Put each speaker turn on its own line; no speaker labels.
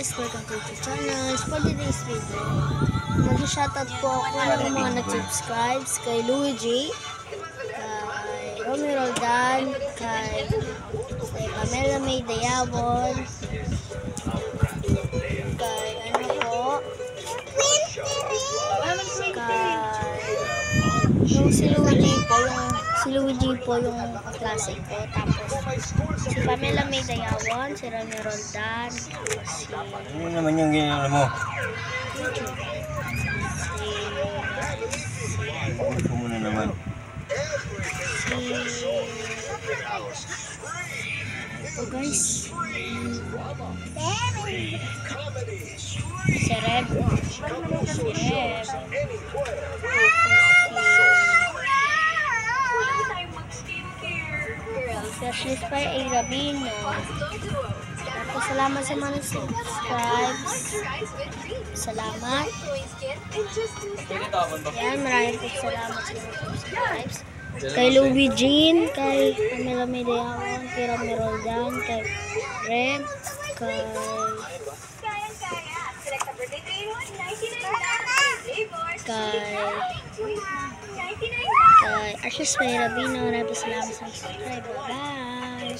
guys, welcome to the channel. For today's video, mag-shoutout po ako ng mga nag-subscribe kay Luigi, kay Romy Roldan, kay Pamela May Dayabon, kay si Luigi po yung klase ko. Tapos si Pamela May Dayabon, si Romy Roldan, tapos si
ano naman yung ginagawa mo? Gusto mo na naman.
Ito guys, si Reb, Specialist pa ay Rabino. Tapos salamat sa mga subscribes. Salamat. Yan, maraming po salamat sa mga subscribes. Kay Louie Jean, kay Pamela May Dayabon, kay Romy Roldan, kay Reb, kay Arshis May Rabino. Maraming salamat sa subscribe. Bye!